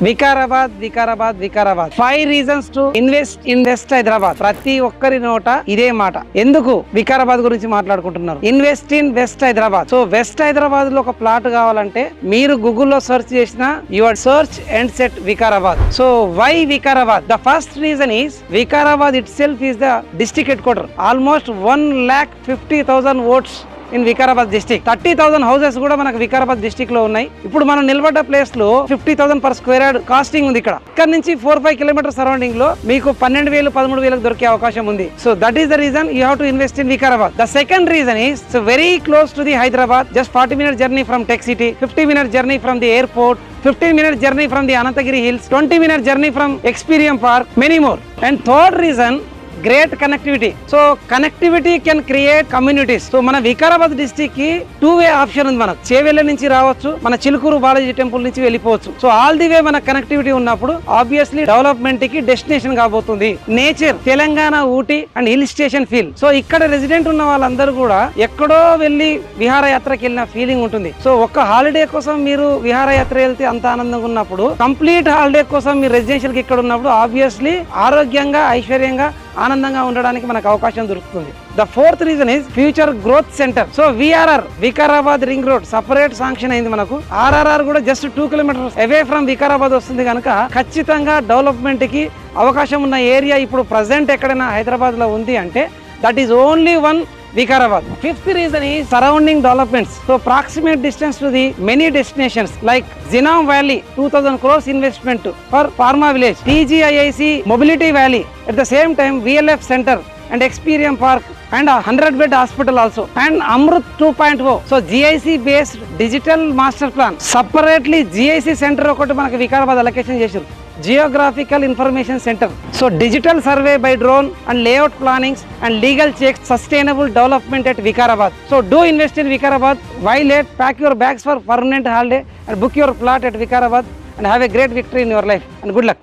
Vikarabad Vikarabad Vikarabad 5 reasons to invest in west Hyderabad. ప్రతి ఒక్కరి నోట ఇదే మాట. ఎందుకు వికారాబాద్ గురించి మాట్లాడుకుంటున్నారు? Invest in west Hyderabad. So west Hyderabad లో ఒక ప్లాట్ కావాలంటే మీరు గూగుల్లో సెర్చ్ చేసిన your search and set Vikarabad. So why Vikarabad? The first reason is Vikarabad itself is the district headquarter. Almost 1,50,000 votes in Vikarabad district. 30,000 houses కూడా మనకు వికారాబాద్ డిస్ట్రిక్ట్ లో ఉన్నాయి. ఇప్పుడు మనం నిలబడ్డ ప్లేస్ లో 50,000 per square yard కాస్టింగ్ ఉంది. ఇక్కడ నుంచి 4-5 కిలోమీటర్ సరౌండింగ్ లో మీకు 12,000 13,000 దొరికే అవకాశం ఉంది. So that is the reason you have to invest in Vikarabad. The second reason is very close to the Hyderabad. Just 40-minute journey from tech city, 50-minute journey from the airport, 15-minute journey from the Anantagiri Hills, 20-minute journey from Experience Park, many more. And third reason, great connectivity. So connectivity can create communities. So మన Vikarabad district కి 2-way option ఉంది. మనకు చేవెళ్ళ నుంచి రావచ్చు, మన Chilukuru Balaji temple నుంచి వెళ్ళిపోవచ్చు. So all the way మన కనెక్టివిటీ ఉన్నప్పుడు ఆబ్వియస్లీ డెవలప్మెంట్ కి డెస్టినేషన్ కాబోతుంది. Nature, Telangana Ooty and hill station feel. So ఇక్కడ రెసిడెంట్ ఉన్న వాళ్ళందరూ కూడా ఎక్కడో వెళ్ళి విహారయాత్రకి వెళ్ళిన ఫీలింగ్ ఉంటుంది. సో ఒక్క హాలిడే కోసం మీరు విహారయాత్ర వెళ్తే అంత ఆనందంగా ఉన్నప్పుడు, కంప్లీట్ హాలిడే కోసం మీరు రెసిడెన్షియల్ కి ఇక్కడ ఉన్నప్పుడు ఆబ్వియస్లీ ఆరోగ్యంగా ఐశ్వర్యంగా ఆనందంగా ఉండడానికి మనకు అవకాశం దొరుకుతుంది. The fourth reason is future growth centre. So VRR Vikarabad ring road separate sanction అయింది మనకు. ఆర్ఆర్ఆర్ కూడా just 2 kilometers away from Vikarabad వస్తుంది కనుక ఖచ్చితంగా డెవలప్మెంట్ కి అవకాశం ఉన్న ఏరియా ఇప్పుడు ప్రజెంట్ ఎక్కడైనా హైదరాబాద్ లో ఉంది అంటే that is only one Vikarabad. Fifth reason is surrounding developments. So proximate distance to the many destinations like Zinam Valley, 2,000 crores investment for Pharma Village, TGIIC Mobility Valley, at the same time VLF Center and Experience Park and a 100-bed hospital also, and Amrut 2.0. So GIC based digital master plan. Separately GIC center okati manaku Vikarabad allocation chesaru. Geographical Information Center. So digital survey by drone and layout plannings and legal checks, sustainable development at Vikarabad. So do invest in Vikarabad. Why late? Pack your bags for permanent holiday and book your plot at Vikarabad and have a great victory in your life and good luck.